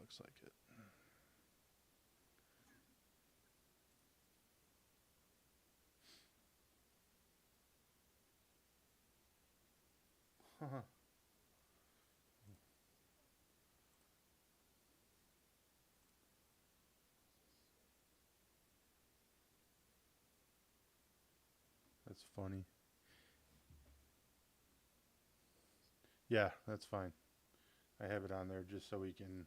looks like it. That's funny. Yeah, that's fine. I have it on there just so we can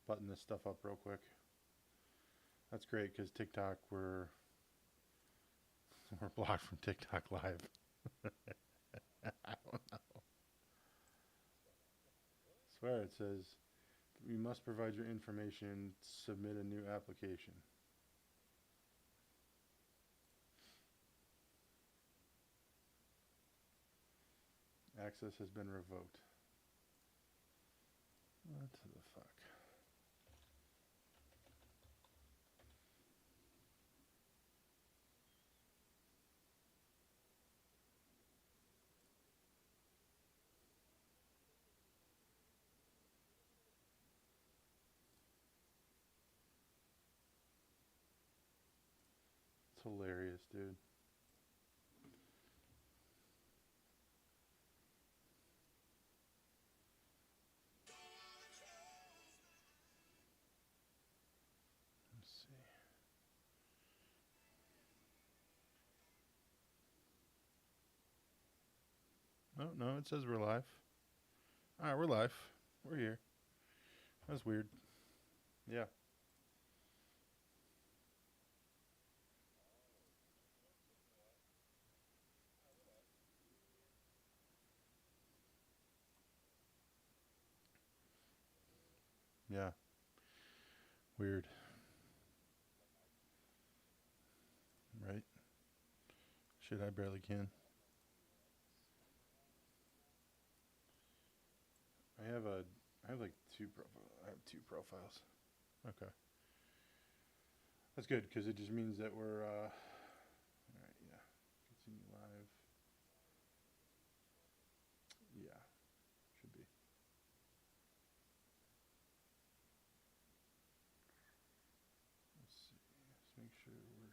button this stuff up real quick. That's great because TikTok, we're blocked from TikTok Live. I don't know. I swear it says you must provide your information, submit a new application. Access has been revoked. What the fuck? It's hilarious, dude. Let's see. Oh, no, it says we're live. All right, we're live. We're here. That's weird. Yeah. Yeah. Weird. Right? Shit, I barely can. I have like two profiles. I have two profiles. Okay. That's good because it just means that we're, all right, yeah. Continue live. Yeah, should be. Let's see. Let's make sure we're.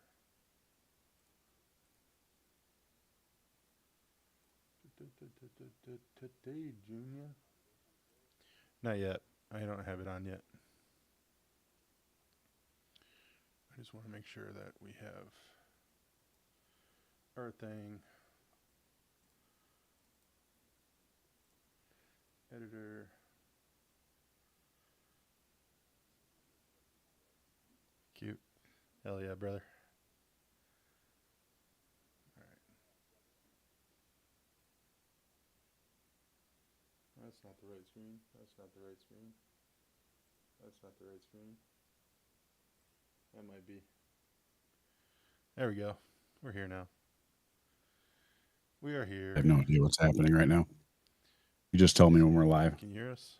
Today, Junior. Not yet. I don't have it on yet. I just want to make sure that we have our thing. Editor. Cute. Hell yeah, brother. All right. That's not the right screen. That's not the right screen. That's not the right screen. That might be. There we go. We're here now. We are I have here. no idea what's happening right now. You just tell me when we're live. Can you hear us?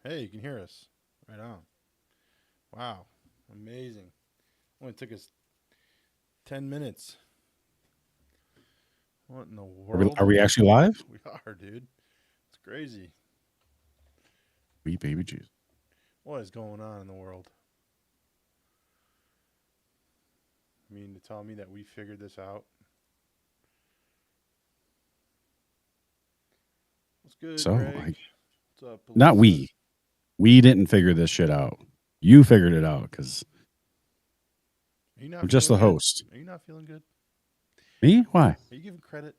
Hey, you can hear us. Right on. Wow. Amazing. Only took us 10 minutes. What in the world? Are we actually live? We are, dude. It's crazy. Sweet baby Jesus. What is going on in the world? You mean to tell me that we figured this out? What's good, So, Greg? What's up, not Belisa? we. We didn't figure this shit out. You figured it out because Are you not I'm just feeling the good? host. Are you not feeling good? Me? Why? Are you giving credit?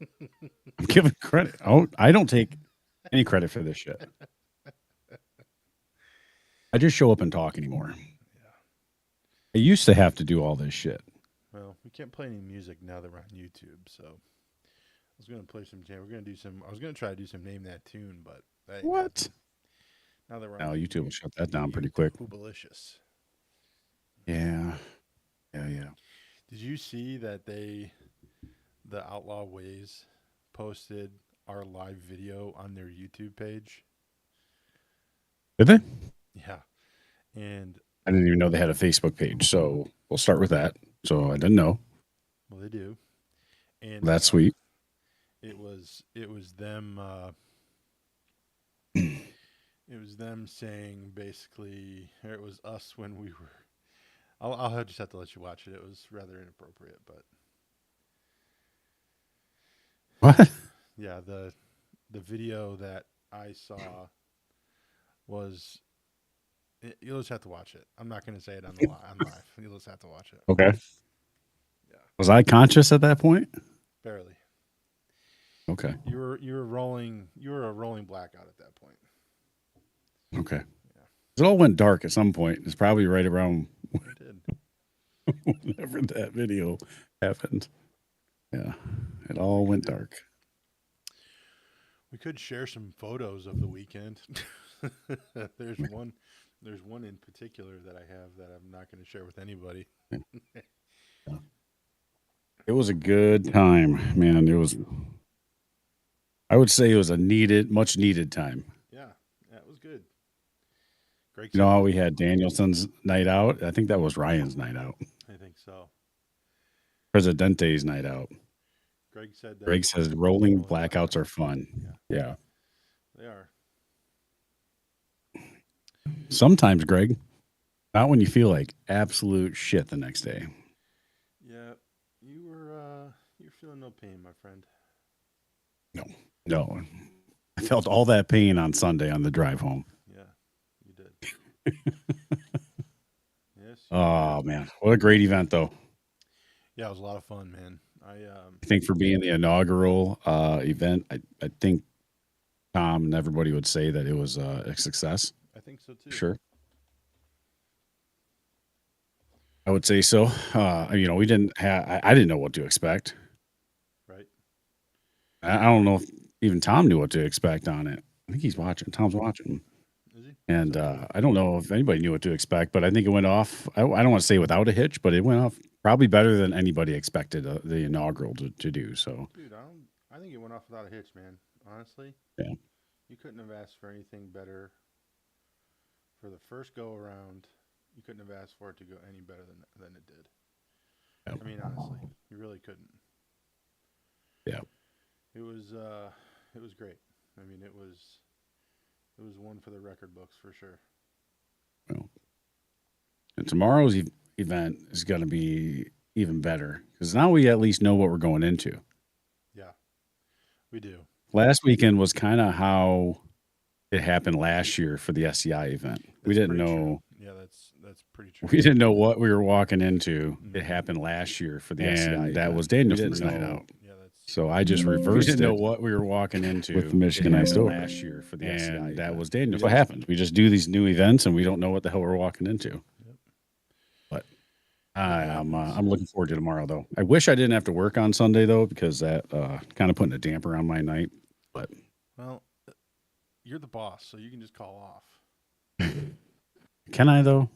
I'm giving credit. Oh, I don't take any credit for this shit. I just show up and talk anymore. Yeah. I used to have to do all this shit. Well, we can't play any music now that we're on YouTube, so I was gonna play some jam. We're gonna do some. I was gonna try to do some name that tune, but that ain't What? happening. Now that we're Now on YouTube will shut that down pretty quick. YouTubealicious. Yeah. Yeah. Did you see that the Outlaw Ways, posted our live video on their YouTube page? Did they? Yeah, and I didn't even know they had a Facebook page. So we'll start with that. So I didn't know. well, they do, and That's sweet. it was them. It was them saying basically, or it was us when we were. I'll just have to let you watch it. It was rather inappropriate, but What? yeah, the video that I saw was. You'll just have to watch it. I'm not going to say it on live. You'll just have to watch it. Okay. Yeah, Was I conscious at that point? barely. Okay. You were rolling. You were a rolling blackout at that point. Okay. Yeah, It all went dark at some point. It's probably right around it did. whenever that video happened. Yeah. It all went dark. We could share some photos of the weekend. there's one. There's one in particular that I have that I'm not going to share with anybody. It was a good time, man. I would say it was a much needed time. Yeah, that was good. Greg You know said, how we had Danielson's night out? I think that was Ryan's night out. I think so. Presidente's night out. Greg said that. Greg says rolling blackouts are fun. Yeah. They are. Sometimes, Greg, not when you feel like absolute shit the next day. Yeah, you're feeling no pain, my friend. No. I felt all that pain on Sunday on the drive home. Yeah, you did. Yes. Oh, man. What a great event, though. Yeah, it was a lot of fun, man. I think for being the inaugural event, I think Tom and everybody would say that it was a success. I think so too. Sure. I would say so. We didn't have, I didn't know what to expect. Right. I don't know if even Tom knew what to expect on it. I think he's watching. Tom's watching. Is he? And I don't know if anybody knew what to expect, but I think it went off. I don't want to say without a hitch, but it went off probably better than anybody expected the inaugural to do. So, Dude, I think it went off without a hitch, man. Honestly. Yeah. You couldn't have asked for anything better for the first go around. You couldn't have asked for it to go any better than it did. Yeah. I mean, honestly, you really couldn't. Yeah. It was great. I mean, it was one for the record books for sure. Well, and tomorrow's event is going to be even better because now we at least know what we're going into. Yeah, we do. Last weekend was kind of how it happened last year for the SCI event. We didn't know. True. Yeah, that's pretty true. We didn't know what we were walking into. Mm-hmm. It happened last year for the SCI event. That was Danielson's night out. Yeah, so I just reversed it. We didn't know what we were walking into with the Michigan Ice Over last year for the SCI event. That was Danielson's. What happens? We just do these new events and we don't know what the hell we're walking into. Yep. But I'm looking forward to tomorrow though. I wish I didn't have to work on Sunday though because that kind of putting a damper on my night. But well, you're the boss, so you can just call off. Can I though?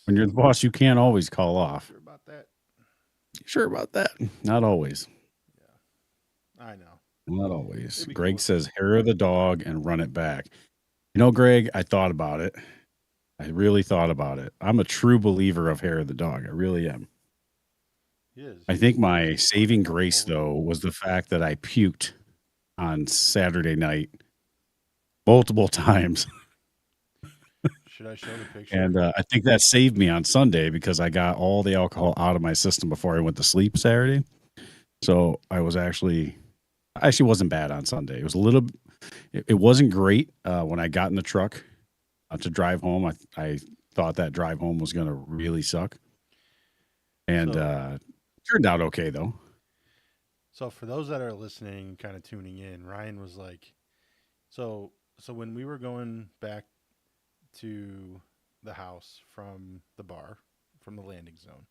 When you're the boss, you can't always call off. Sure about that? Sure about that? Not always. Yeah, I know. Not always. Greg says hair of the dog and run it back. You know, Greg, I thought about it. I really thought about it. I'm a true believer of hair of the dog. I really am. He is. I think my saving grace though was the fact that I puked on Saturday night multiple times. Should I show the picture? And I think that saved me on Sunday because I got all the alcohol out of my system before I went to sleep Saturday. So I actually wasn't bad on Sunday. It was it wasn't great when I got in the truck to drive home. I thought that drive home was going to really suck. And turned out okay though. So for those that are listening, kind of tuning in, Ryan was like, so when we were going back to the house from the bar, from the landing zone,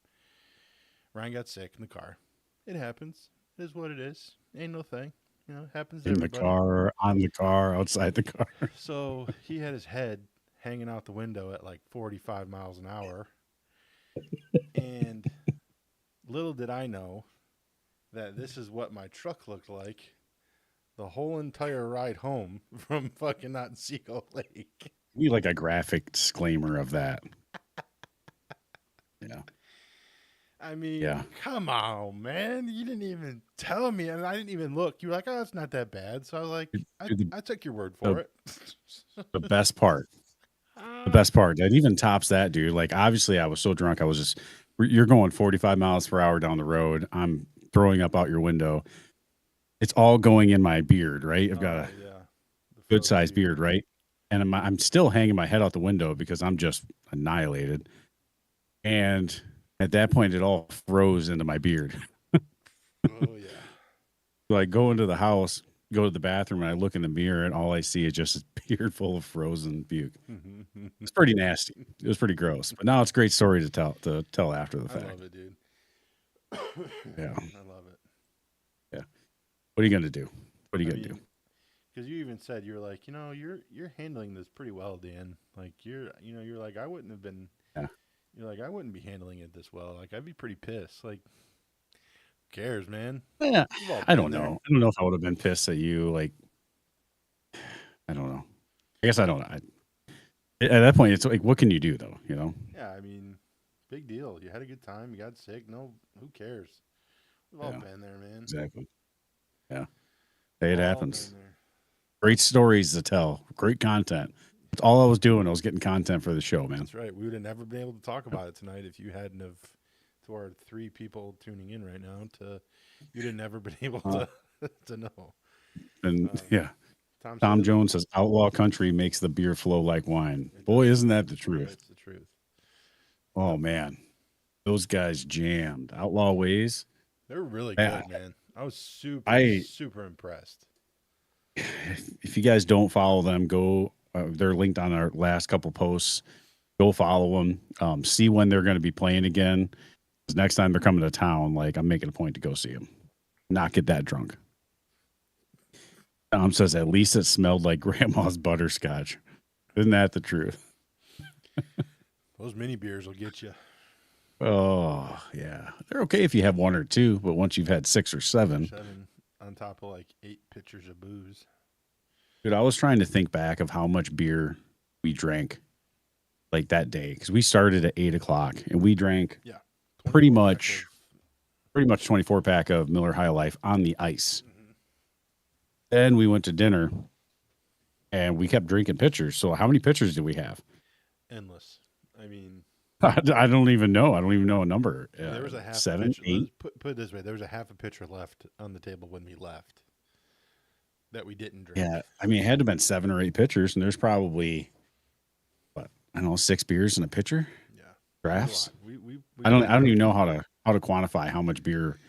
Ryan got sick in the car. It happens. It is what it is. Ain't no thing. You know, it happens to everybody. The car, on the car, outside the car. So he had his head hanging out the window at like 45 miles an hour. And little did I know that this is what my truck looked like the whole entire ride home from fucking Otsego Lake. You need like a graphic disclaimer of that. Yeah. I mean, Yeah. come on, man. You didn't even tell me, and I didn't even look. You were like, "Oh, it's not that bad." So I was like, Dude, I took your word the, for it. the best part, the Ah. best part that even tops that, dude. Like, obviously, I was so drunk. I was just, you're going 45 miles per hour down the road. I'm throwing up out your window. It's all going in my beard, right? I've got Oh a yeah, the good frozen sized beard. beard, right? And I'm still hanging my head out the window because I'm just annihilated. And at that point, it all froze into my beard. Oh yeah. So I go into the house, go to the bathroom, and I look in the mirror, and all I see is just a beard full of frozen puke. It's pretty nasty. It was pretty gross, but now it's a great story to tell after the I fact. love it, dude. Yeah, I love it. yeah. What are you gonna do? What are you I gonna do? mean, because you even said you were like, you're handling this pretty well, Dan. Like you're like I wouldn't have been. Yeah, You're like I wouldn't be handling it this well. Like I'd be pretty pissed. Like, who cares, man? yeah. We've all I been don't there. know. I don't know if I would have been pissed at you. Like, I don't know. I guess I don't know. At that point, it's like, what can you do though? You know? Yeah, I mean, big deal. You had a good time. You got sick. No, who cares? We've all Yeah, been there, man. exactly. Yeah, We've hey, it all happens. been there. Great stories to tell. Great content. That's all I was doing. I was getting content for the show, man. That's right. We would have never been able to talk about it tonight if you hadn't have. To our 3 people tuning in right now, you'd have never been able Uh, to to know. and Um, yeah, Tom Tom says Jones says outlaw country makes the beer flow like wine. it Boy, does. isn't that the truth? It's the truth. Oh Yep. man, those guys jammed. Outlaw Ways. They're really I, good, man. I was super, I super impressed. if you guys don't follow them, go. They're linked on our last couple posts. Go follow them. See when they're going to be playing again. 'Cause next time they're coming to town, like I'm making a point to go see them. Not get that drunk. Tom says at least it smelled like grandma's butterscotch. Isn't that the truth? Those mini beers will get you Oh yeah, they're okay if you have one or two, but once you've had 6 or 7, 7 on top of like 8 pitchers of booze. dude, I was trying to think back of how much beer we drank like that day because we started at 8 o'clock and we drank Yeah, pretty 24 pack much pretty much 24 pack of Miller High Life on the ice. Mhm. Then we went to dinner and we kept drinking pitchers. So how many pitchers did we have? Endless. I mean, I don't even know. I don't even know a number. there was a half a 7, pitcher. 8. Let's put it this way: there was a half a pitcher left on the table when we left that we didn't drink. Yeah, I mean, it had to have been 7 or 8 pitchers, and there's probably what I don't know, 6 beers in a pitcher. Yeah, it was a Drafts. lot. We I drank don't like even know how to quantify how much beer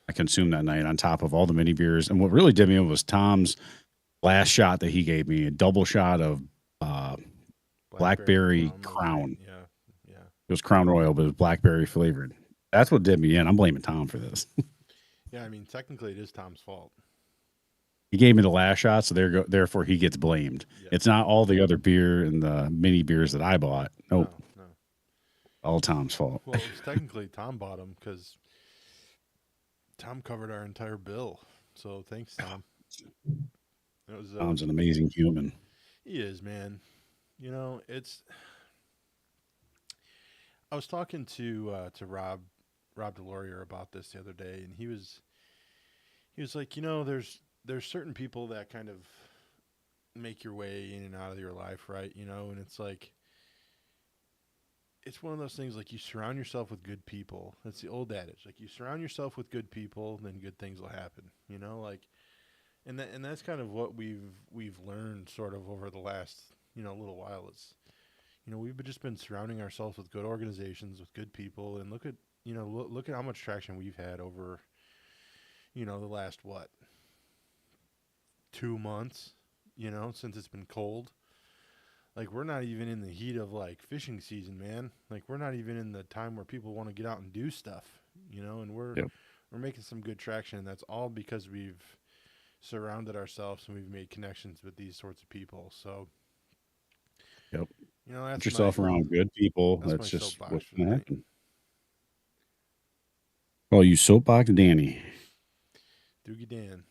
I consumed that night on top of all the mini beers. And what really did me in was Tom's last shot that he gave me, a double shot of uh, blackberry rum was Crown. great. Yeah, yeah. It was Crown Royal, but it was blackberry flavored. That's what did me in. I'm blaming Tom for this. Yeah, I mean, technically, it is Tom's fault. He gave me the last shot, so therefore he gets blamed. Yeah. It's not all the other beer and the mini beers that I bought. Nope, No. all Tom's fault. Well, it was technically Tom bought them because Tom covered our entire bill. So thanks, Tom. It was. Tom's an amazing human. He is, man. It's. I was talking to Rob Delorier about this the other day, and he was like, there's certain people that kind of make your way in and out of your life, right? And it's like it's one of those things like you surround yourself with good people. That's the old adage. Like you surround yourself with good people, then good things will happen. Like and that's kind of what we've learned sort of over the last, little while is we've just been surrounding ourselves with good organizations, with good people, and look at how much traction we've had over the last what 2 months, since it's been cold. Like we're not even in the heat of like fishing season, man. Like we're not even in the time where people want to get out and do stuff, and Yep. we're making some good traction, and that's all because we've surrounded ourselves and we've made connections with these sorts of people. So, Yep. that's Put yourself around good people. that's my That's just soapbox what's for going the to night. happen. Oh, you soapbox Danny. Doogie Dan.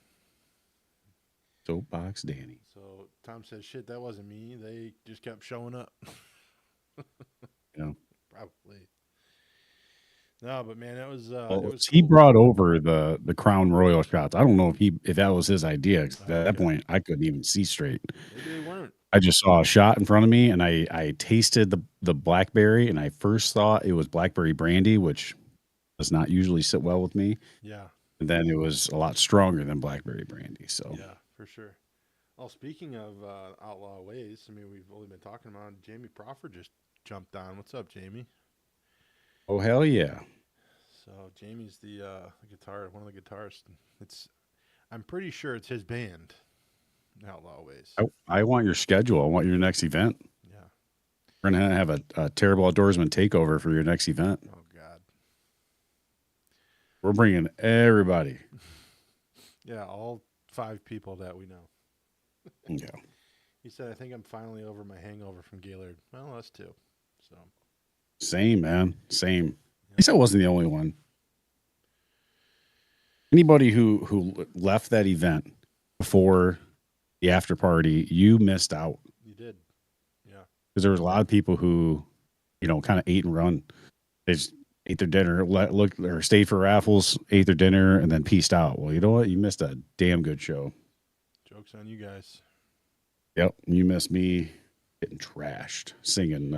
Soapbox Danny. So Tom says, "Shit, that wasn't me. They just kept showing up." Yeah. Probably. No, but man, it was Well, he cool. brought over the Crown Royal shots. I don't know if that was his idea. 'Cause at Oh, that okay. point, I couldn't even see straight. Maybe they weren't. I just saw a shot in front of me, and I tasted the blackberry, and I first thought it was blackberry brandy, which does not usually sit well with me. Yeah, And then it was a lot stronger than blackberry brandy. So, yeah, for sure. Well, speaking of outlaw ways, I mean, we've only been talking about Jamie Proffer just jumped on. What's up, Jamie? oh hell yeah! So Jamie's the guitar, one of the guitarists. It's I'm pretty sure it's his band, Outlaw Ways. I want your schedule. I want your next event. Yeah. We're gonna have a terrible outdoorsman takeover for your next event. Oh God. We're bringing everybody. Yeah, all 5 people that we know. Yeah. He said, "I think I'm finally over my hangover from Gaylord." Well, us too. So. Same, man. Same. At Yep. least I wasn't the only one. Anybody who left that event before the after party, you missed out. You did. Yeah. Because there was a lot of people who, kind of ate and run. They just ate their dinner, looked or stayed for raffles, ate their dinner, and then pieced out. Well, you know what? You missed a damn good show. Joke's on you guys. Yep, you missed me getting trashed, singing.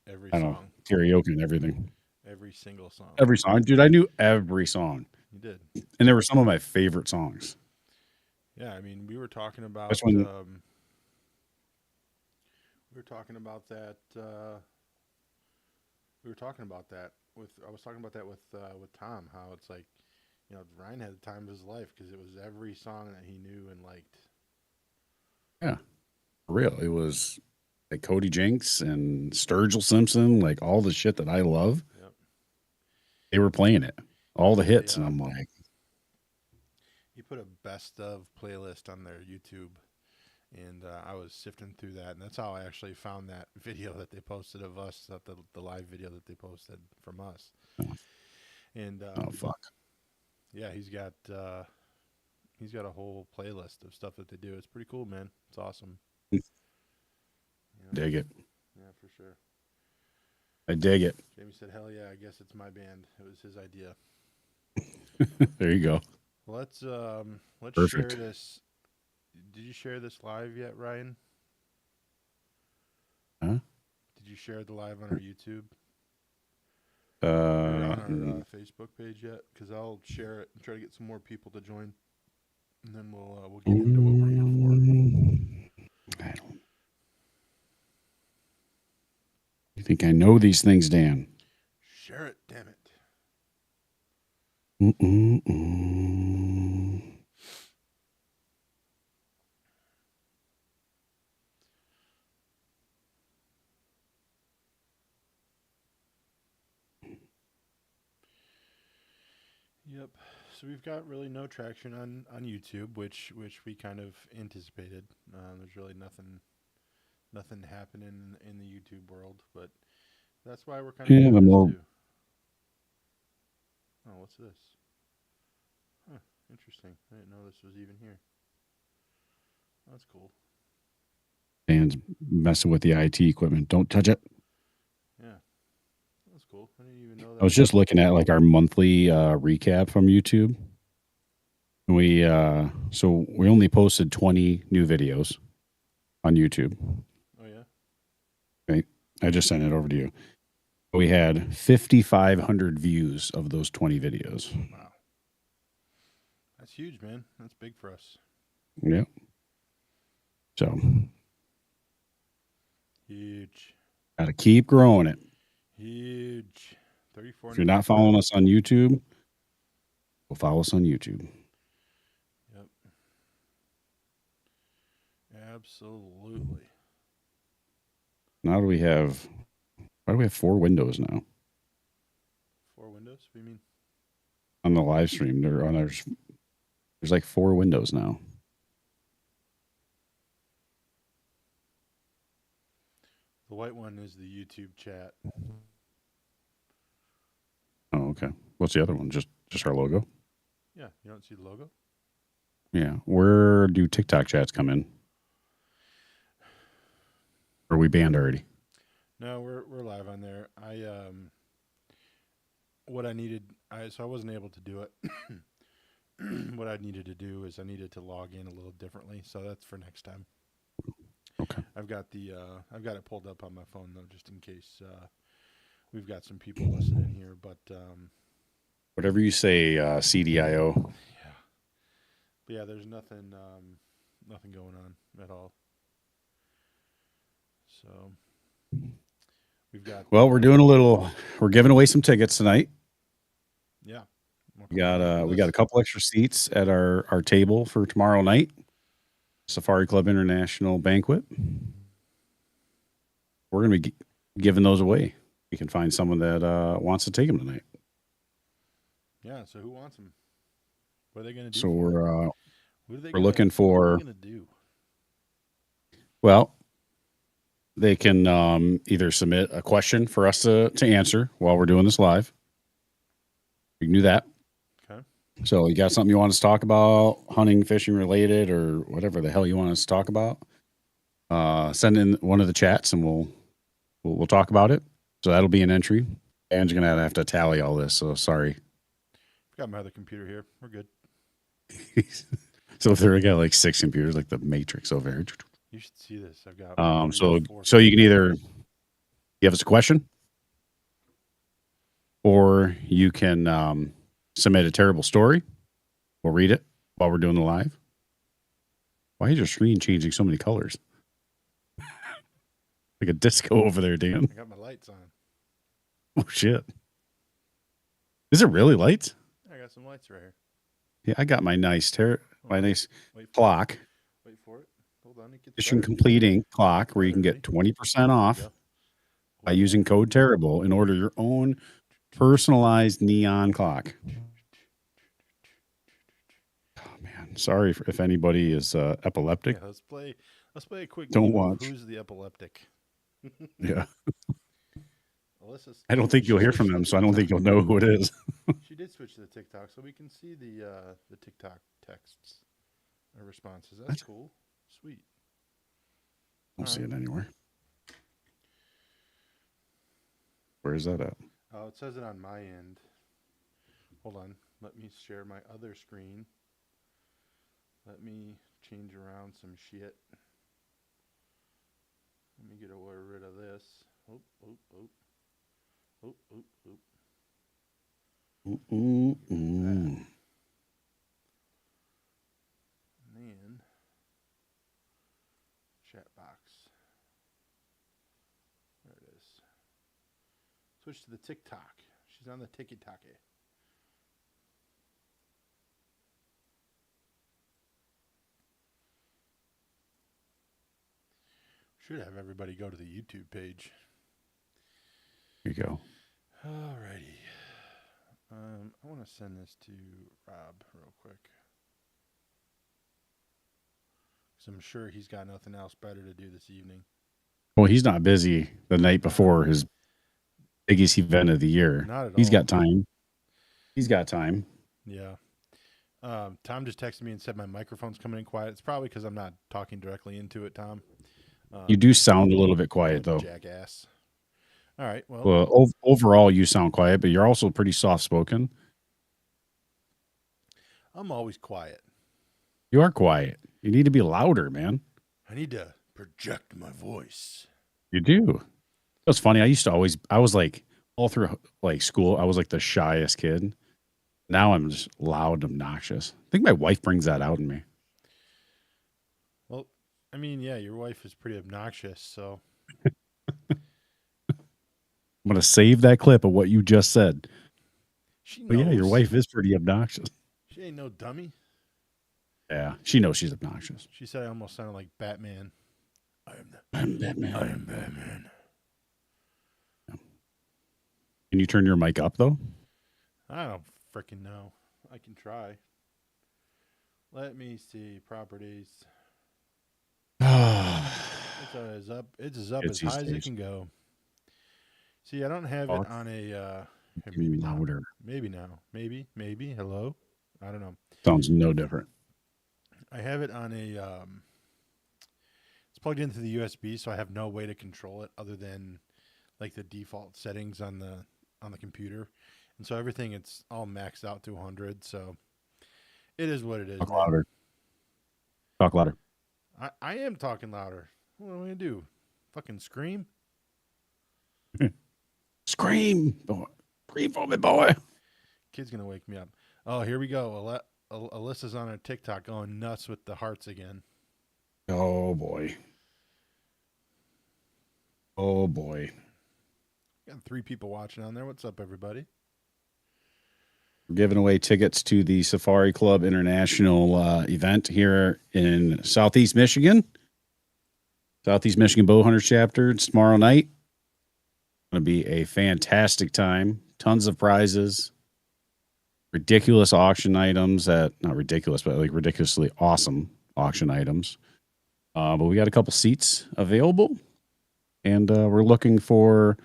Every I don't know, song. karaoke and everything. Every single song. Every song, dude. I knew every song, You did. and there were some of my favorite songs. Yeah, I mean, we were talking about That's when we were talking about that we were talking about that with I was talking about that with Tom, how it's like, Ryan had the time of his life because it was every song that he knew and liked. yeah, for real. It was like Cody Jinks and Sturgill Simpson, like all the shit that I love. Yep. They were playing it, all the hits, and Yeah. I'm like, He put a best of playlist on their YouTube, and I was sifting through that, and that's how I actually found that video that they posted of us, the live video that they posted from us. oh, And oh fuck, yeah, he's got a whole playlist of stuff that they do. It's pretty cool, man. It's awesome. Yeah, dig it. yeah, for sure. I dig it. Jamie said, "Hell yeah, I guess it's my band." It was his idea. There you go. Let's share Perfect. this. Did you share this live yet, Ryan? Huh? Did you share the live on our YouTube Uh, or on our Facebook page yet? Because I'll share it and try to get some more people to join, and then we'll get into what we're here for. I don't. You think I know these things, Dan? Share it, damn it. Mm-mm-mm. Yep. So we've got really no traction on YouTube, which we kind of anticipated. There's really nothing happening in the YouTube world, but that's why we're kind of Yeah, doing the this more too. Oh, what's this? Huh, interesting. I didn't know this was even here. That's cool. Dan's messing with the IT equipment. Don't touch it. Yeah, that's cool. I didn't even know that. I was just looking at like our monthly recap from YouTube. We only posted 20 new videos on YouTube. Oh yeah. Right. I just sent it over to you. We had 5,500 views of those 20 videos. Wow. That's huge, man. That's big for us. Yeah. So Huge. gotta keep growing it. Huge. 34. If you're not following us on YouTube, go follow us on YouTube. Yep. Absolutely. Now why do we have 4 windows now 4 windows? What do you mean? on the live stream? There's like 4 windows now. The white one is the YouTube chat. Oh, okay. What's the other one? Just our logo? Yeah, you don't see the logo? Yeah. Where do TikTok chats come in? Or are we banned already? No, we're live on there. what I needed, so I wasn't able to do it. What I needed to do is I needed to log in a little differently. So that's for next time. Okay. I've got it pulled up on my phone though, just in case we've got some people listening here. But Whatever you say, CDIO. yeah, but yeah, there's nothing going on at all. So we've got Well, we're giving away some tickets tonight. yeah. We got a couple extra seats at our table for tomorrow night. Safari Club International Banquet. We're going to be giving those away. You can find someone that wants to take them tonight. Yeah. So who wants them? What are they going to do? So we're looking for. What are they going to do? Well, they can either submit a question for us to answer while we're doing this live. You can do that. Okay. So you got something you want us to talk about, hunting, fishing related, or whatever the hell you want us to talk about? Send in one of the chats and we'll talk about it. So that'll be an entry. Dan's gonna have to tally all this. So sorry. I've got my other computer here. We're good. So if there got like 6 computers, like the Matrix over here. You should see this. I've got so you can either give us a question, or you can submit a terrible story. We'll read it while we're doing the live. Why is your screen changing so many colors? Like a disco over there, Dan. I got my lights on. Oh shit! Is it really lights? I got some lights right here. Yeah, I got my nice clock. Wait for it. Hold on. It gets Mission better. completing clock where you can get 20% off by using code Terrible and order your own personalized neon clock. Oh man, sorry if anybody is epileptic. Yeah, let's play a quick Don't game watch. of Who's the Epileptic? Yeah. Alyssa's, I don't think you'll hear from them, so I don't think you'll know who it is. She did switch to the TikTok, so we can see the TikTok texts or responses. That's cool. Sweet. I don't see it anywhere. Where is that at? Oh, it says it on my end. Hold on. Let me share my other screen. Let me change around some shit. Let me get rid of this. Oh, oh, oh. Oh, oh, oh. And then chat box. There it is. Switch to the TikTok. She's on the TikTok. Should have everybody go to the YouTube page. Here you go. Alrighty. I want to send this to Rob real quick. Because I'm sure he's got nothing else better to do this evening. Well, he's not busy the night before his biggest event of the year. Not at all. He's got time. He's got time. Yeah. Tom just texted me and said my microphone's coming in quiet. It's probably because I'm not talking directly into it, Tom. You do sound a little bit quiet, though. Jackass. All right. Well, overall, you sound quiet, but you're also pretty soft-spoken. I'm always quiet. You are quiet. You need to be louder, man. I need to project my voice. You do. It's funny. I was like, all through like school, I was like the shyest kid. Now I'm just loud and obnoxious. I think my wife brings that out in me. Well, I mean, yeah, your wife is pretty obnoxious, so. I'm going to save that clip of what you just said. She knows. But yeah, your wife is pretty obnoxious. She ain't no dummy. Yeah, she knows she's obnoxious. She said I almost sounded like Batman. I'm Batman. I am Batman. Yeah. Can you turn your mic up, though? I don't freaking know. I can try. Let me see. Properties. It's as up as high as it can go. See, I don't have it on a... maybe louder. Maybe now. Maybe. Hello? I don't know. Sounds no different. I have it on a... it's plugged into the USB, so I have no way to control it other than like the default settings on the computer. and so everything it's all maxed out to 100. So it is what it is, Talk man. louder. Talk louder. I am talking louder. What am I gonna do? Fucking scream? Scream, boy. Scream for me, boy. Kid's gonna wake me up. Oh, here we go. Alyssa's on her TikTok going nuts with the hearts again. Oh boy. Oh boy. Got 3 people watching on there. What's up, everybody? We're giving away tickets to the Safari Club International event here in Southeast Michigan. Southeast Michigan Bowhunters chapter. It's tomorrow night. Going to be a fantastic time. Tons of prizes. Ridiculous auction items that, not ridiculous, but like ridiculously awesome auction items. But we got a couple seats available. And we're looking for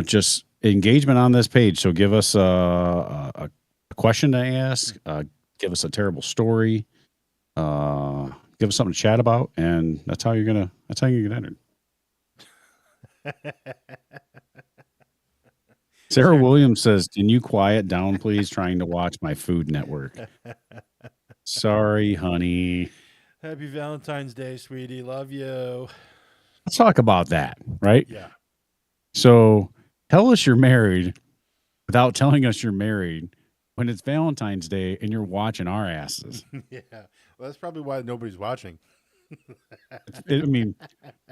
just engagement on this page. So give us a question to ask, give us a terrible story, give us something to chat about, and that's how you're gonna enter. Sarah Williams says, "Can you quiet down, please? Trying to watch my Food Network." Sorry, honey. Happy Valentine's Day, sweetie. Love you. Let's talk about that, right? Yeah. So tell us you're married without telling us you're married when it's Valentine's Day and you're watching our asses. Yeah. Well, that's probably why nobody's watching. I mean,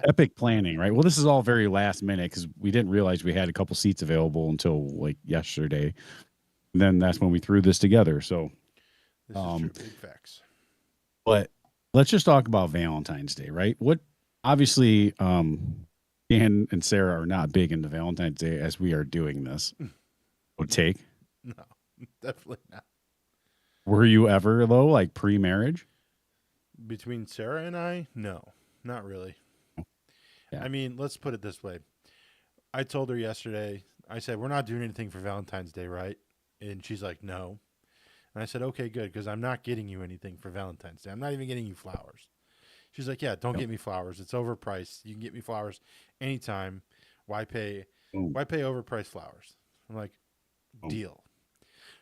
epic planning, right? Well, this is all very last minute because we didn't realize we had a couple seats available until like yesterday. And then that's when we threw this together. So, This is true. Big facts. But let's just talk about Valentine's Day, right? What obviously, Dan and Sarah are not big into Valentine's Day as we are doing this. Would take? No, definitely not. Were you ever though, like pre-marriage? Between Sarah and I, no, not really. Yeah. I mean, let's put it this way. I told her yesterday, I said, we're not doing anything for Valentine's Day, right? And she's like, no. And I said, okay, good, because I'm not getting you anything for Valentine's Day. I'm not even getting you flowers. She's like, yeah, don't get me flowers. It's overpriced. You can get me flowers anytime. Why pay overpriced flowers? I'm like, deal.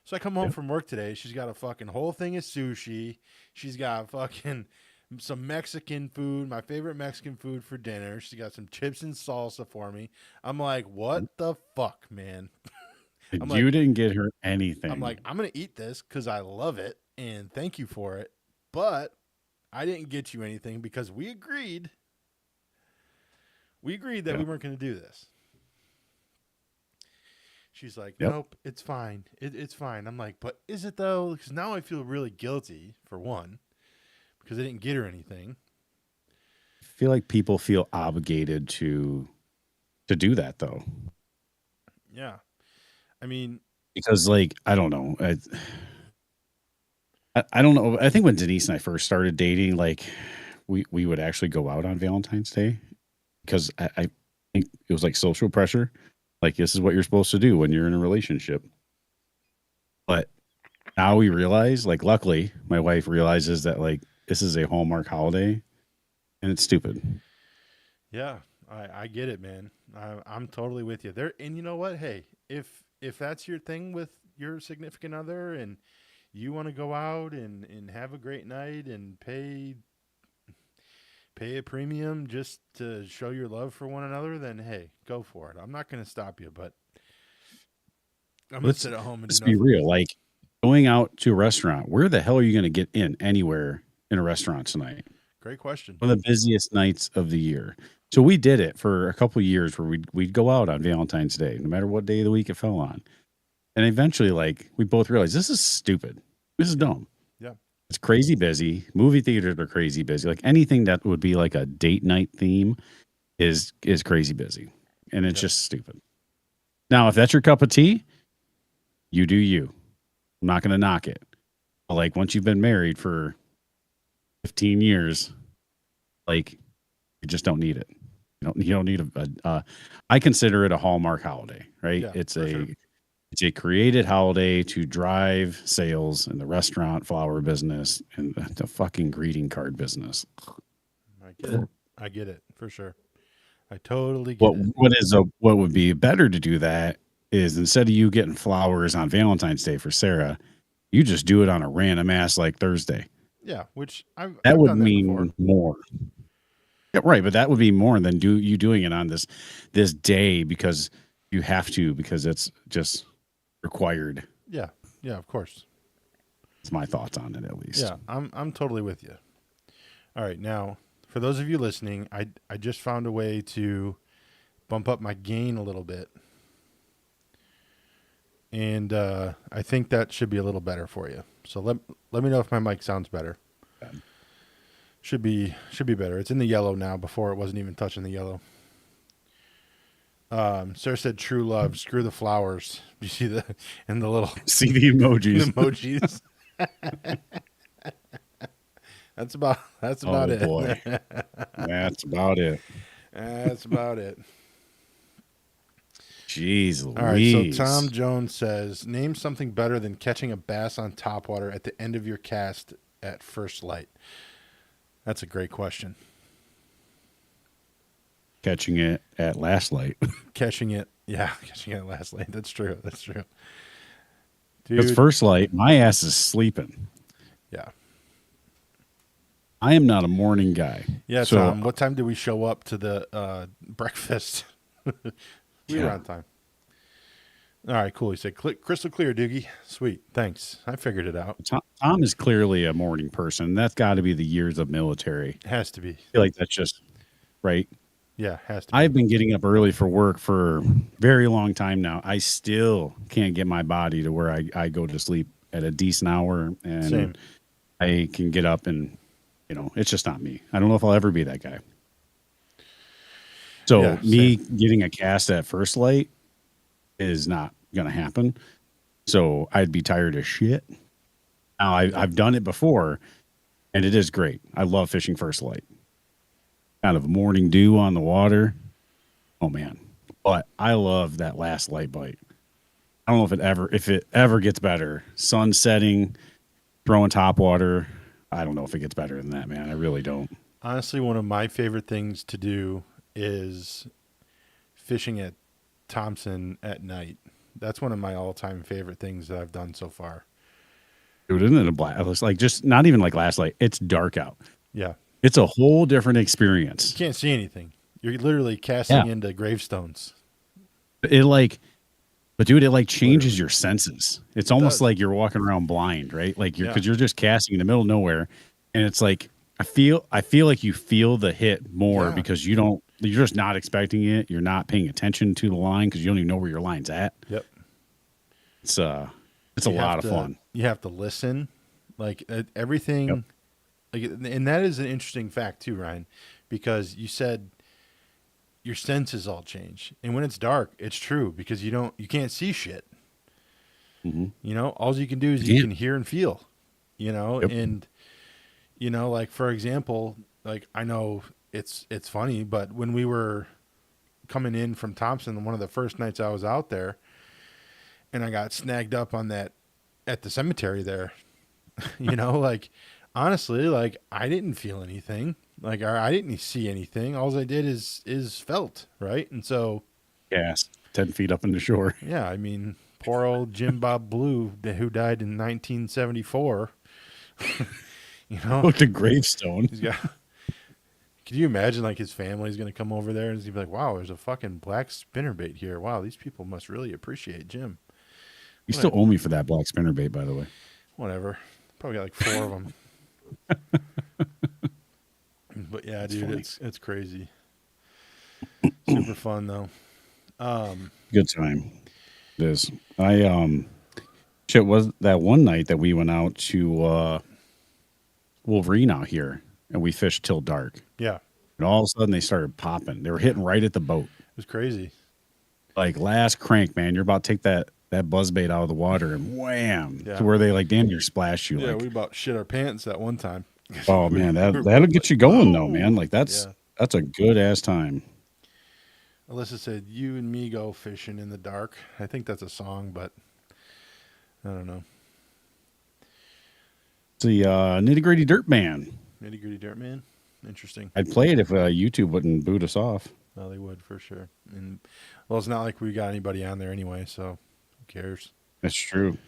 So I come home from work today. She's got a fucking whole thing of sushi. She's got fucking some Mexican food, my favorite Mexican food for dinner. She's got some chips and salsa for me. I'm like, what the fuck, man? You didn't get her anything. I'm like, I'm going to eat this because I love it and thank you for it. But I didn't get you anything because we agreed. We agreed that we weren't going to do this. She's like, nope, it's fine. It's fine. I'm like, but is it though? Because now I feel really guilty, for one, because I didn't get her anything. I feel like people feel obligated to do that though. Yeah. I mean, because like, I don't know. I don't know. I think when Denise and I first started dating, like we would actually go out on Valentine's Day because I think it was like social pressure. Like, this is what you're supposed to do when you're in a relationship. But now we realize, like, luckily, my wife realizes that, like, this is a Hallmark holiday and it's stupid. Yeah, I get it, man. I'm totally with you there. And you know what? Hey, if that's your thing with your significant other and you want to go out and have a great night and pay a premium just to show your love for one another, then hey, go for it. I'm not going to stop you, but I'm going to sit at home and let's be real. Like, going out to a restaurant, where the hell are you going to get in anywhere in a restaurant tonight? Great question. One of the busiest nights of the year. So we did it for a couple of years where we'd go out on Valentine's Day, no matter what day of the week it fell on. And eventually, like, we both realized this is stupid. This is dumb. Yeah. It's crazy busy. Movie theaters are crazy busy. Like, anything that would be like a date night theme is crazy busy. And it's just stupid. Now, if that's your cup of tea, you do you. I'm not going to knock it. But like, once you've been married for 15 years, like, you just don't need it. You don't need I consider it a Hallmark holiday, right? Yeah, it's a created holiday to drive sales in the restaurant, flower business, and the fucking greeting card business. I get it for sure. I totally get it. What would be better to do that is instead of you getting flowers on Valentine's Day for Sarah, you just do it on a random ass like Thursday. Yeah, which That I've would done that before. mean more. Yeah, right, but that would be more than you doing it on this day because you have to because it's just required. Yeah, yeah, of course. It's my thoughts on it at least. Yeah, I'm totally with you. All right, now for those of you listening, I just found a way to bump up my gain a little bit, and I think that should be a little better for you. So let me know if my mic sounds better. Should be better. It's in the yellow now. Before it wasn't even touching the yellow. Sarah said, "True love. Screw the flowers." Do you see the little See the emojis. emojis? That's about Oh it. boy, that's about it. That's about it. Jeez All right. So Louise. Tom Jones says, "Name something better than catching a bass on topwater at the end of your cast at first light." That's a great question. Catching it at last light. Catching it at last light. That's true. That's true. Because Dude, first light, my ass is sleeping. yeah. I am not a morning guy. Yeah, so, Tom, what time did we show up to the breakfast? We were on time. All right, cool. He said, crystal clear, Doogie. Sweet. Thanks. I figured it out. Tom is clearly a morning person. That's got to be the years of military. Has to be. I feel like that's just right. Yeah, has to be. I've been getting up early for work for a very long time now. I still can't get my body to where I go to sleep at a decent hour and Same. I can get up and, it's just not me. I don't know if I'll ever be that guy. So Yeah, me getting a cast at first light is not going to happen. So I'd be tired as shit. Now I've done it before and it is great. I love fishing first light. Kind of morning dew on the water. Oh man. But I love that last light bite. I don't know if it ever gets better. Sun setting, throwing top water. I don't know if it gets better than that, man. I really don't. Honestly, one of my favorite things to do is fishing at Thompson at night. That's one of my all-time favorite things that I've done so far. Dude, isn't it a blast? It's like just not even like last light. It's dark out. Yeah. It's a whole different experience. You can't see anything. You're literally casting into gravestones. But dude, it changes your senses. It's almost like you're walking around blind, right? Like because you're just casting in the middle of nowhere, and it's like I feel like you feel the hit more because you're just not expecting it. You're not paying attention to the line because you don't even know where your line's at. Yep. It's a lot of fun. You have to listen, like everything. Yep. Like, and that is an interesting fact too, Ryan, because you said your senses all change, and when it's dark, it's true because you can't see shit. Mm-hmm. All you can do is you can hear and feel. And like for example, like I know it's funny, but when we were coming in from Thompson, one of the first nights I was out there, and I got snagged up on that at the cemetery there, like. Honestly, like I didn't feel anything. Like I didn't see anything. All I did is felt, right? And so, 10 feet up in the shore. Yeah, I mean, poor old Jim Bob Blue, who died in 1974. Look, the gravestone. He's got. Could you imagine like his family's going to come over there and he's gonna be like, "Wow, there's a fucking black spinnerbait here. Wow, these people must really appreciate Jim." You still owe me for that black spinnerbait, by the way. Whatever. Probably got like 4 of them. But yeah, dude, it's crazy. Super fun though. Good time. It is. Shit was that one night that we went out to Wolverine out here and we fished till dark. Yeah. And all of a sudden they started popping. They were hitting right at the boat. It was crazy. Like last crank, man. You're about to take that buzzbait out of the water and wham. Yeah. To where they damn near splash you. Yeah, we about shit our pants that one time. Oh man, that'll get you going though, man. Like that's a good ass time. Alyssa said, "You and me go fishing in the dark." I think that's a song, but I don't know. It's the Nitty Gritty Dirt Man. Nitty Gritty Dirt Man. Interesting. I'd play it if YouTube wouldn't boot us off. Well, they would for sure. And well, it's not like we got anybody on there anyway, so who cares? That's true.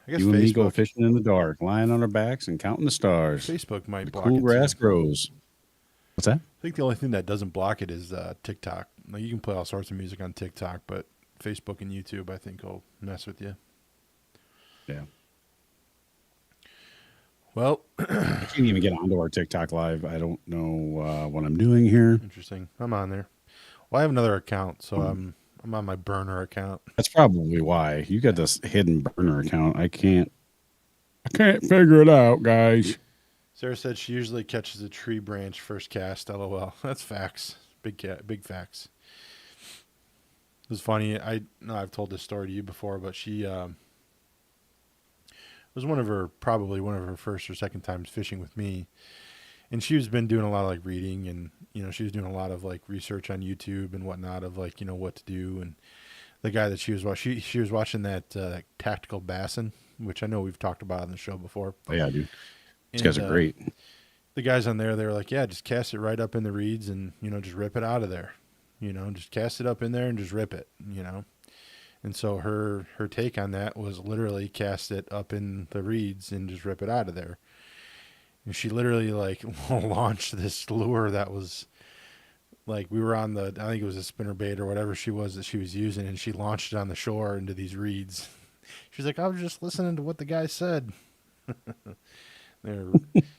I guess You and me go Facebook fishing in the dark, lying on our backs and counting the stars. Facebook might The block cool it too. grass grows. What's that? I think the only thing that doesn't block it is TikTok. Like you can play all sorts of music on TikTok, but Facebook and YouTube, I think, will mess with you. Yeah. Well, I can't even get onto our TikTok live. I don't know what I'm doing here. interesting. I'm on there. Well, I have another account, so I'm on my burner account. That's probably why you got this hidden burner account. I can't figure it out, guys. Sarah said she usually catches a tree branch first cast. LOL. That's facts. Big facts. It was funny. I know I've told this story to you before, but she was probably one of her first or second times fishing with me, and she's been doing a lot of like reading, and she was doing a lot of like research on YouTube and whatnot of like what to do. And the guy that she was watching, she was watching that tactical bassin, which I know we've talked about on the show before. Oh, yeah, dude. These guys are great. The guys on there, they were like, yeah, just cast it right up in the reeds and, just rip it out of there. Just cast it up in there and just rip it, And so her take on that was literally cast it up in the reeds and just rip it out of there. And she literally like launched this lure that was like, we were on I think it was a spinner bait or whatever she was using, and she launched it on the shore into these reeds. She's like, I was just listening to what the guy said.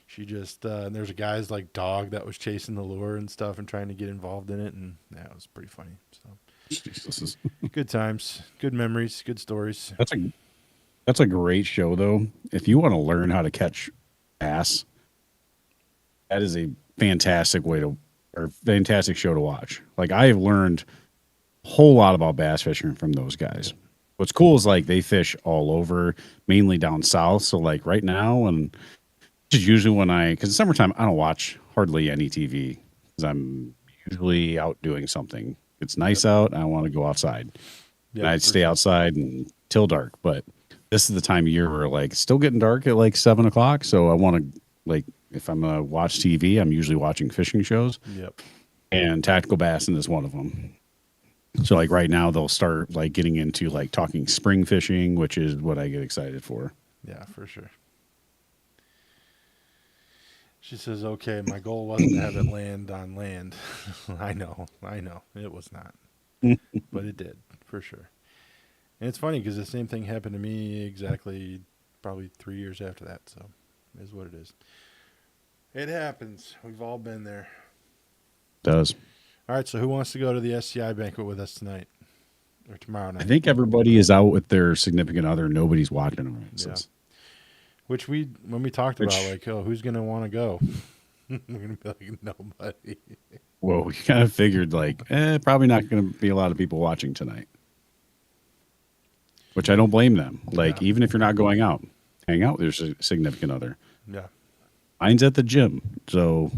She just there's a guy's like dog that was chasing the lure and stuff and trying to get involved in it, and it was pretty funny. So Jesus. good times, good memories, good stories. That's a great show though. If you want to learn how to catch bass, that is a fantastic fantastic show to watch. Like I have learned a whole lot about bass fishing from those guys. What's cool is like they fish all over, mainly down south. So like right now, and which is usually because in summertime I don't watch hardly any TV because I'm usually out doing something. It's nice out. I want to go outside. And I'd stay outside until dark. But this is the time of year where like it's still getting dark at like 7:00. So I want to like if I'm gonna watch TV, I'm usually watching fishing shows. Yep. And tactical bassin is one of them. So like right now they'll start like getting into like talking spring fishing, which is what I get excited for. Yeah, for sure. She says, okay, my goal wasn't to have it land on land. I know. It was not. But it did, for sure. And it's funny because the same thing happened to me exactly probably 3 years after that. So it is what it is. It happens. We've all been there. It does. All right, so who wants to go to the SCI banquet with us tonight or tomorrow night? I think everybody is out with their significant other. Nobody's watching them. Yeah. Which when we talked about like, oh, who's going to want to go? We're going to be like, nobody. Well, we kind of figured like, probably not going to be a lot of people watching tonight. Which I don't blame them. Like, even if you're not going out, hang out with your significant other. Yeah. Mine's at the gym, so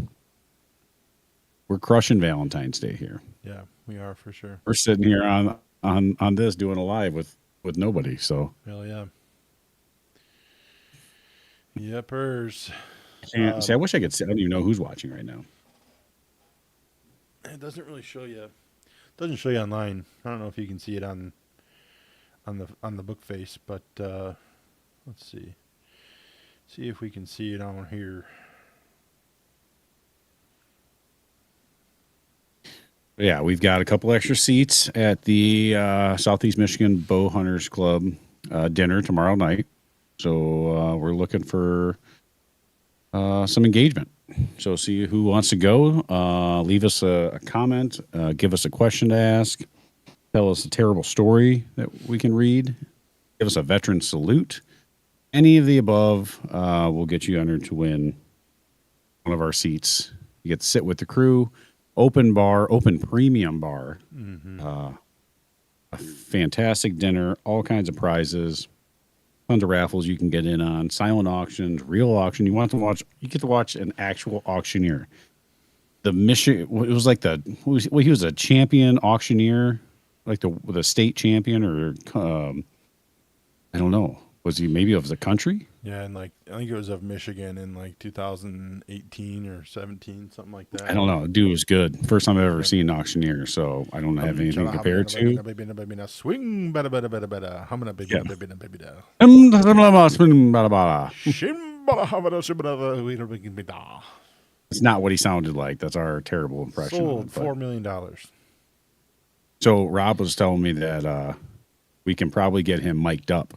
we're crushing Valentine's Day here. Yeah, we are for sure. We're sitting here on this doing a live with nobody. So hell yeah. Yepers. See, I wish I could see. I don't even know who's watching right now. It doesn't really show you. It doesn't show you online. I don't know if you can see it on the book face, but let's see. See if we can see it on here. Yeah, we've got a couple extra seats at the Southeast Michigan Bow Hunters Club dinner tomorrow night. So we're looking for some engagement. So see who wants to go. Leave us a comment. Give us a question to ask. Tell us a terrible story that we can read. Give us a veteran salute. Any of the above will get you entered to win one of our seats. You get to sit with the crew. Open premium bar. Mm-hmm. A fantastic dinner. All kinds of prizes. Tons of raffles you can get in on. Silent auctions, real auction. You get to watch an actual auctioneer. It was like he was a champion auctioneer, like the state champion, or I don't know. Was he maybe of the country? Yeah, and like I think it was of Michigan in like 2018 or 17, something like I that. don't know. Dude was good. First time I've ever Yep. seen an auctioneer, so I don't have anything to compare it to. Swing, bada bada bada bada, humming baby Yeah. da baby da baby da. It's not what he sounded like. That's our terrible impression of Sold it. But $4 million. so Rob was telling me that we can probably get him mic'd up.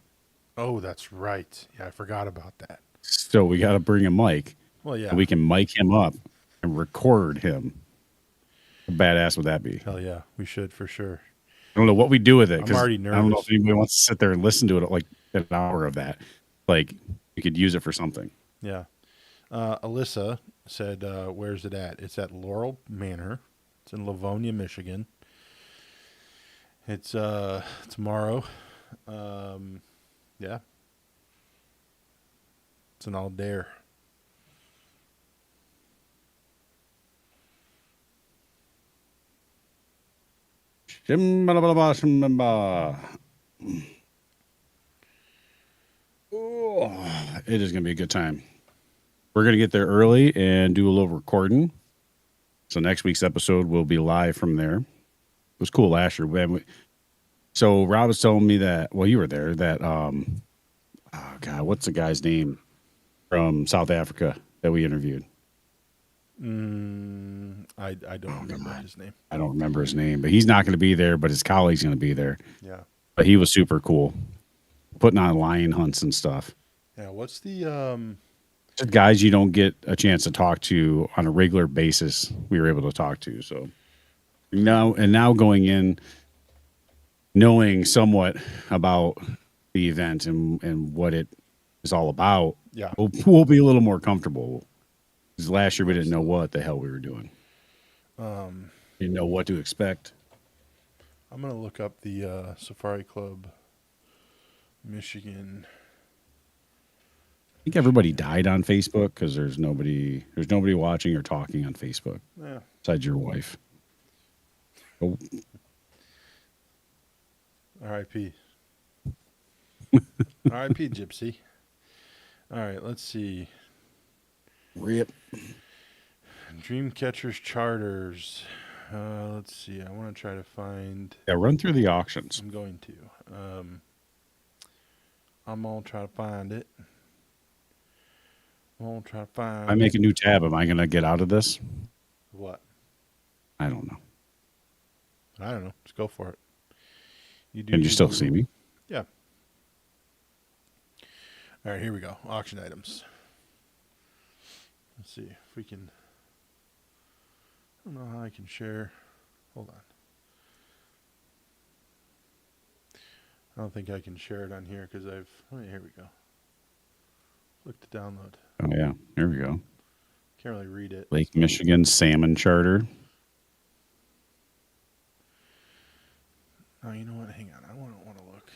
Oh, that's right. Yeah, I forgot about that. So we got to bring a mic, Well, yeah. and we can mic him up and record him. How badass would that be? Hell yeah, we should for sure. I don't know what we do with it I'm because already I don't know nervous. if anybody wants to sit there and listen to it like an hour of that. Like we could use it for something. Yeah. Alyssa said, "Where's it at?" It's at Laurel Manor. It's in Livonia, Michigan. It's tomorrow. Yeah. It's an all dare. Oh, it is going to be a good time. We're going to get there early and do a little recording. So next week's episode will be live from there. It was cool last year. So Rob was telling me that, well, you were there, that, oh God, what's the guy's name from South Africa that we interviewed? I don't remember his name. I don't remember his name, but he's not going to be there, but his colleague's going to be there. Yeah. But he was super cool, putting on lion hunts and stuff. Yeah. What's the Just guys you don't get a chance to talk to on a regular basis, we were able to talk to. So now going in, knowing somewhat about the event and what it is all about, Yeah. we'll be a little more comfortable. Because last year we didn't know what the hell we were doing. Didn't know what to expect. I'm gonna look up the Safari Club Michigan. I think everybody died on Facebook because there's nobody watching or talking on Facebook Yeah. besides your wife. Oh, R.I.P. R.I.P. Gypsy. All right, let's see. rip. Dreamcatchers charters. Let's see. I want to try to find. Yeah, run through the auctions. I'm going to. I'm gonna try to find it. I'm gonna try to find. I make a new tab. Am I going to get out of this? What? I don't know. I don't know. Just go for it. Can you still see me? Yeah. All right, here we go. Auction items. Let's see if we can. I don't know how I can share. Hold on. I don't think I can share it on here because I've. Oh, yeah, here we go. Look to download. Oh, yeah. Here we go. Can't really read it. Lake Michigan Salmon Charter. Oh, you know what? Hang on. I want to look.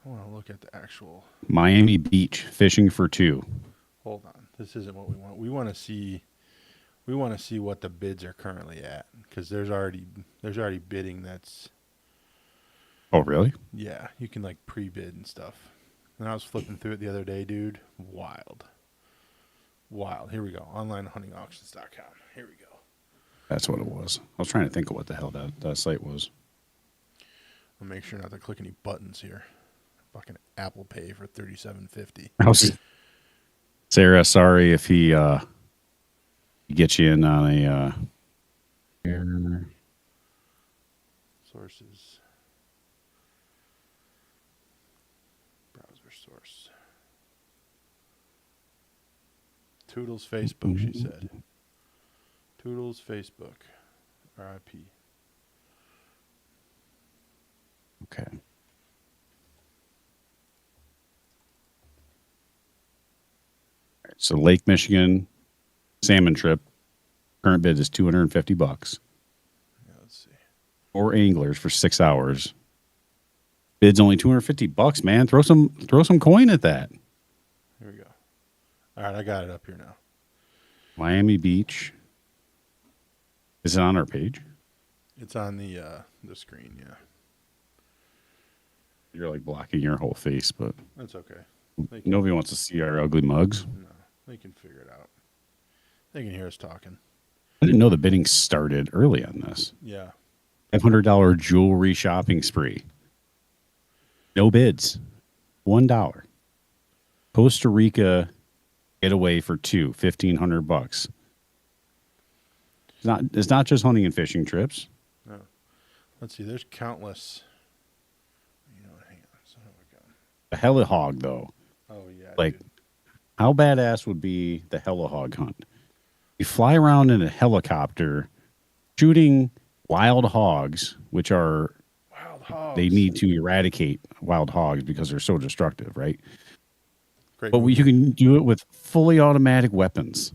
I want to look at the actual. Miami Beach Fishing for Two. Hold on. This isn't what we want. We want to see. We want to see what the bids are currently at because there's already bidding that's. Oh, really? Yeah, you can like pre-bid and stuff. And I was flipping through it the other day, dude. Wild. Here we go. OnlineHuntingAuctions.com. Here we go. That's what it was. I was trying to think of what the hell that site was. I'll make sure not to click any buttons here. Fucking Apple Pay for $37.50. Sarah, sorry if he gets you in on a Sources. Browser source. Toodles Facebook, she said. Toodles Facebook. RIP. Okay. So Lake Michigan salmon trip. Current bid is $250. Yeah, let's see. Or anglers for 6 hours. Bid's only $250, man. Throw some coin at that. Here we go. All right, I got it up here now. Miami Beach. Is it on our page? It's on the screen, yeah. You're like blocking your whole face, but That's okay. nobody wants to see our ugly mugs. No, they can figure it out. They can hear us talking. I didn't know the bidding started early on this. Yeah. $500 jewelry shopping spree. No bids. $1. Costa Rica getaway for two. $1,500. It's not just hunting and fishing trips. No. Let's see. There's countless. You know, hang on. So we go. A hella hog though. Oh yeah. Like, dude. how badass would be the hella hog hunt? You fly around in a helicopter, shooting wild hogs, which are Wild hogs. they need to eradicate wild hogs because they're so destructive, right? Great. But you can do it with fully automatic weapons.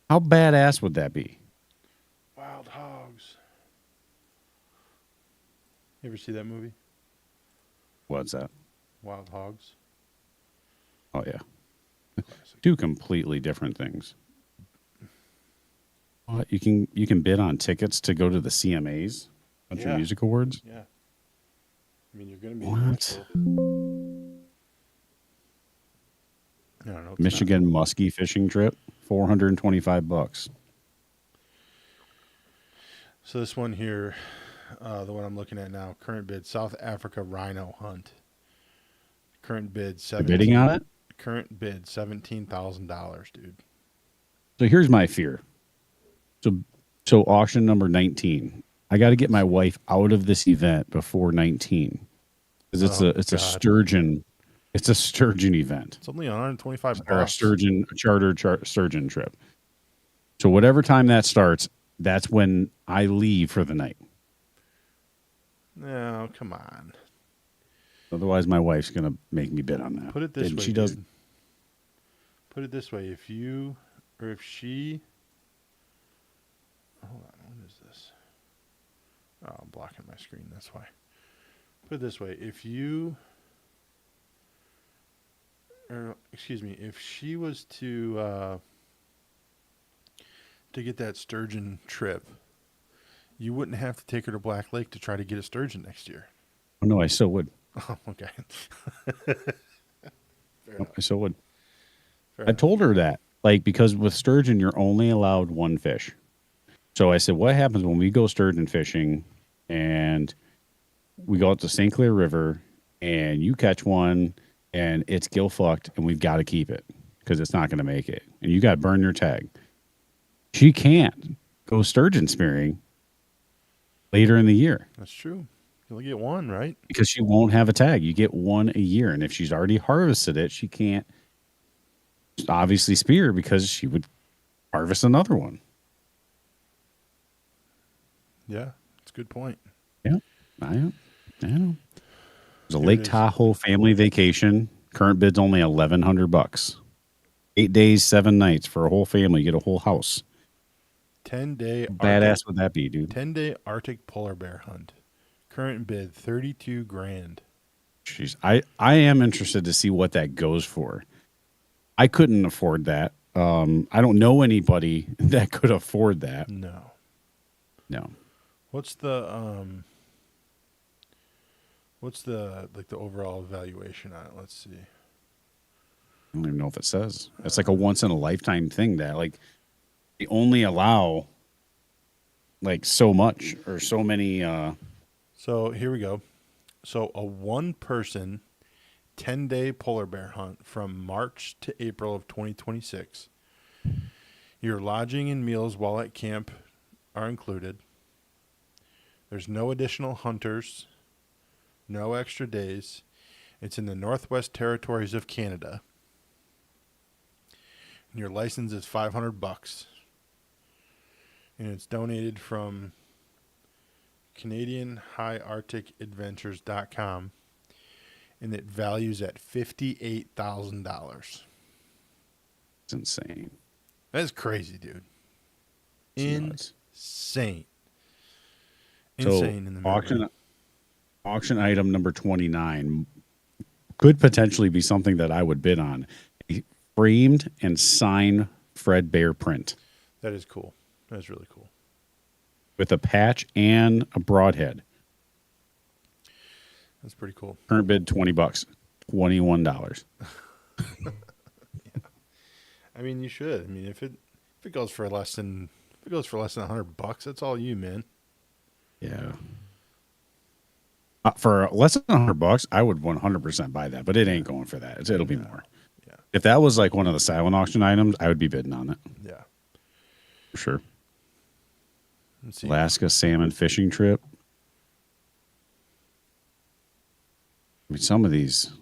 How badass would that be? Wild hogs. You ever see that movie? What's that? Wild hogs. Oh yeah, Classic. two completely different things. What, you can bid on tickets to go to the CMAs, Country Yeah. Music Awards. Yeah. I mean, you're gonna be. What? I don't know. Michigan muskie fishing trip, $425. So this one here, the one I'm looking at now, current bid, South Africa rhino hunt. Current bid, You're bidding on it. Current bid, $17,000, dude. So here's my fear. So auction number 19. I got to get my wife out of this event before 19 because it's a sturgeon. It's a sturgeon event. It's only $125. Or a charter sturgeon trip. So whatever time that starts, that's when I leave for the night. No, come on. Otherwise, my wife's gonna make me bid on that. Put it this And way, she dude. does. Put it this way: if you or if she, hold on, what is this? Oh, I'm blocking my screen. That's why. Put it this way: if you, or excuse me, if she was to get that sturgeon trip, you wouldn't have to take her to Black Lake to try to get a sturgeon next year. Oh, no, I so would. Oh, okay. I so would. Fair I enough. told her that, like, because with sturgeon, you're only allowed one fish. So I said, what happens when we go sturgeon fishing and we go out to St. Clair River and you catch one and it's gill fucked and we've got to keep it because it's not going to make it. And you got to burn your tag. She can't go sturgeon spearing later in the year. That's true. You only get one, right? Because she won't have a tag. You get one a year. And if she's already harvested it, she can't obviously spear because she would harvest another one. Yeah, that's a good point. Yeah, I know. There's a Here Lake it is. Tahoe family vacation. Current bid's only $1,100. 8 days, 7 nights for a whole family. You get a whole house. 10-day Badass would that be, dude? 10-day Arctic polar bear hunt. Current bid $32,000. Jeez, I am interested to see what that goes for. I couldn't afford that. I don't know anybody that could afford that. No. No. What's the like the overall evaluation on it? Let's see. I don't even know if it says. It's like a once in a lifetime thing that like they only allow like so much or so many So here we go. So a one person 10-day polar bear hunt from March to April of 2026. Your lodging and meals while at camp are included. There's no additional hunters, no extra days. It's in the Northwest Territories of Canada. And your license is $500. And it's donated from CanadianHighArcticAdventures.com. And it values at $58,000. it's insane. That's crazy, dude. It's nuts. Insane. So Insane in the middle. auction item number 29 could potentially be something that I would bid on. A framed and signed Fred Bear print That is cool. That is really cool. with a patch and a broadhead. That's pretty cool. Current bid $20, $21. I mean, you should. I mean, if it goes for less than $100, that's all you, man. Yeah. For less than $100, I would 100% buy that, but it ain't going for that. It'll be more. Yeah. If that was like one of the silent auction items, I would be bidding on it. Yeah. For sure. Let's see. Alaska salmon fishing trip. I mean, some of these.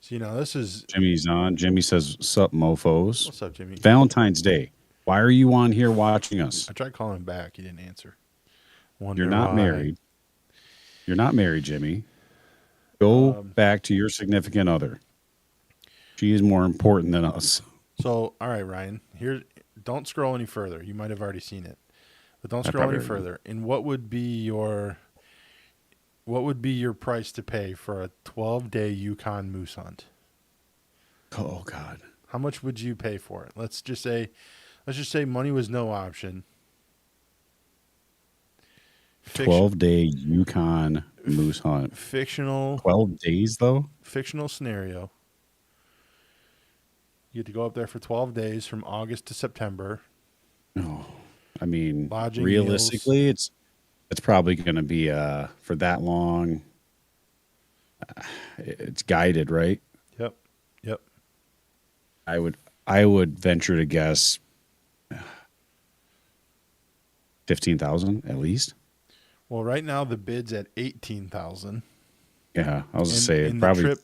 See, now this is Jimmy's on. Jimmy says, "Sup, mofos." What's up, Jimmy? Valentine's Day. Why are you on here watching us? I tried calling him back. He didn't answer. You're not married. You're not married, Jimmy. Go back to your significant other. She is more important than us. So, all right, Ryan. Here, don't scroll any further. You might have already seen it, but don't scroll any further. And what would be your price to pay for a 12-day Yukon moose hunt? Oh God. How much would you pay for it? Let's just say money was no option. 12-day Yukon moose hunt. Fictional. 12 days though? Fictional scenario. You get to go up there for 12 days from August to September. No. I mean, Lodging, realistically, it's probably going to be for that long. It's guided, right? Yep. I would venture to guess 15,000 at least. Well, right now the bid's at 18,000. Yeah, I was gonna say probably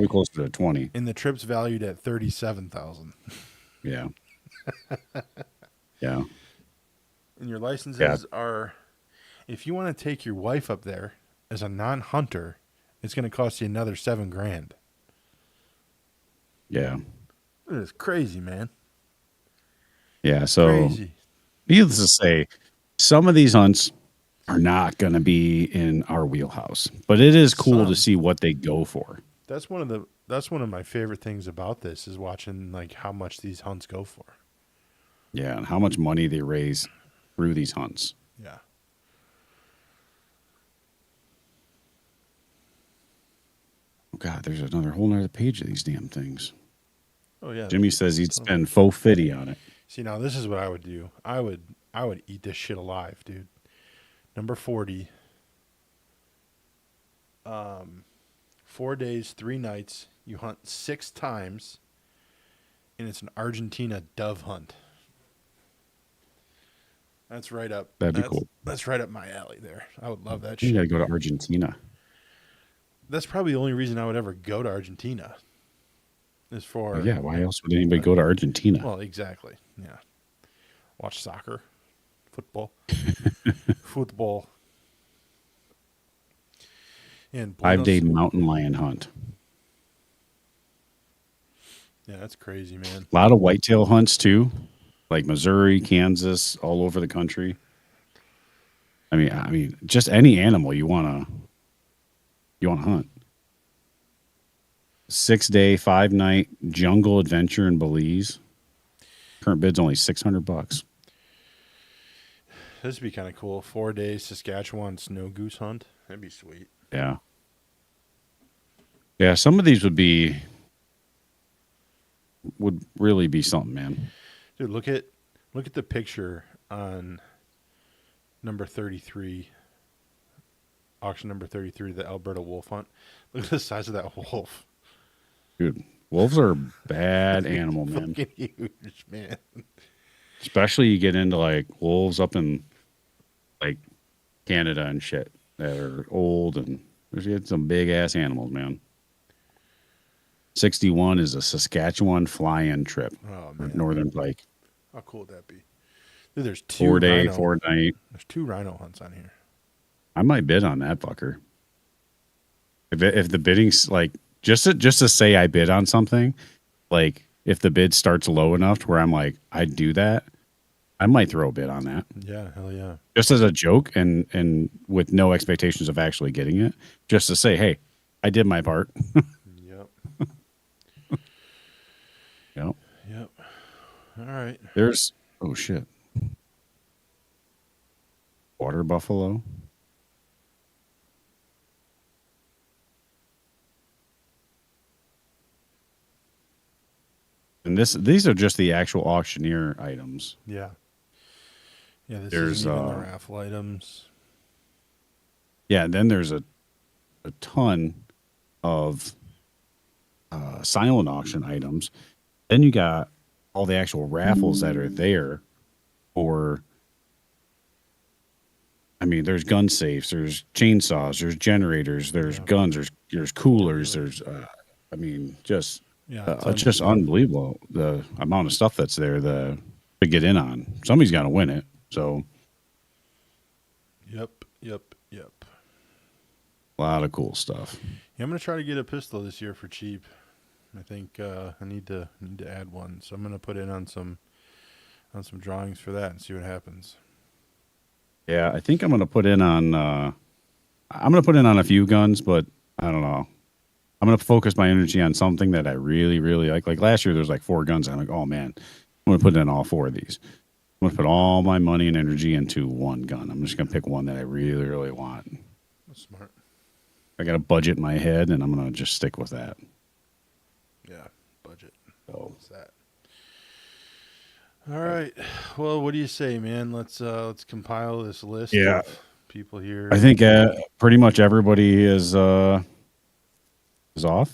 closer to 20. And the trip's valued at 37,000. Yeah. Yeah. And your licenses are, if you want to take your wife up there as a non-hunter, it's going to cost you another $7,000. Yeah. It's crazy, man. Yeah. So, crazy. Needless to say, some of these hunts are not going to be in our wheelhouse, but it is cool to see what they go for. That's one of my favorite things about this is watching like how much these hunts go for. Yeah, and how much money they raise through these hunts. Yeah. Oh God, there's another whole nother page of these damn things. Oh yeah. Jimmy says he'd spend $450 on it. See, now this is what I would do. I would eat this shit alive, dude. Number 40. 4 days, 3 nights. You hunt 6 times, and it's an Argentina dove hunt. That's right up. That'd be cool. That's right up my alley there. I would love that You shit. gotta go to Argentina. That's probably the only reason I would ever go to Argentina. Is for why else would anybody go to Argentina? Well, exactly. Yeah. Watch soccer, football, football. And 5-day mountain lion hunt. Yeah, that's crazy, man. A lot of whitetail hunts too, like Missouri, Kansas, all over the country. I mean, just any animal you wanna hunt. 6-day, 5-night jungle adventure in Belize. Current bid's only $600. This would be kind of cool. 4 days Saskatchewan snow goose hunt. That'd be sweet. Yeah. Yeah, some of these would really be something, man. Dude, look at the picture on number 33. Auction number 33, the Alberta wolf hunt. Look at the size of that wolf. Dude, wolves are a bad animal, man. Fucking huge, man. Especially you get into like wolves up in like Canada and shit that are old, and there's some big ass animals, man. 61 is a Saskatchewan fly-in trip. Oh man, Northern Pike. How cool would that be? Dude, there's 2 4-day, rhino. 4-night. There's 2 rhino hunts on here. I might bid on that fucker. If the bidding's like just to say I bid on something, like if the bid starts low enough to where I'm like I'd do that, I might throw a bid on that. Yeah, hell yeah. Just as a joke and with no expectations of actually getting it, just to say, hey, I did my part. Yep. Yep. Yep. All right. There's oh shit. Water buffalo. And these are just the actual auctioneer items. Yeah. Yeah, this There's isn't even the raffle items. yeah, and then there's a ton of silent auction items. Then you got all the actual raffles that are there for. I mean, there's gun safes, there's chainsaws, there's generators, there's guns, there's coolers, there's I mean, just it's just unbelievable the amount of stuff that's there to get in on. Somebody's got to win it. So, Yep. A lot of cool stuff. Yeah, I'm gonna try to get a pistol this year for cheap. I think I need to add one, so I'm gonna put in on some drawings for that and see what happens. Yeah, I think I'm gonna put in on a few guns, but I don't know. I'm gonna focus my energy on something that I really, really like. Like last year, there's like 4 guns. And I'm like, oh man, I'm gonna put in all 4 of these. I'm gonna put all my money and energy into one gun. I'm just gonna pick one that I really, really want. That's smart. I got a budget in my head, and I'm gonna just stick with that. Yeah, budget. So what's that? All right. Well, what do you say, man? Let's compile this list of people here. I think pretty much everybody is off,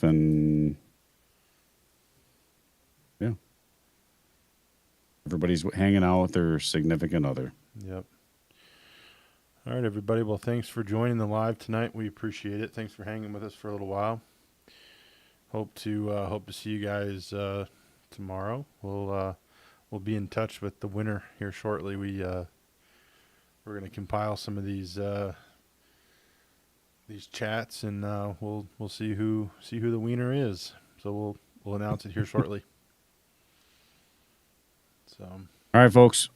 and yeah, everybody's hanging out with their significant other. Yep. All right, everybody. Well, thanks for joining the live tonight. We appreciate it. Thanks for hanging with us for a little while. Hope to see you guys tomorrow. We'll be in touch with the winner here shortly. We're going to compile some of these chats, and we'll see who the winner is. So we'll announce it here shortly. So, all right, folks.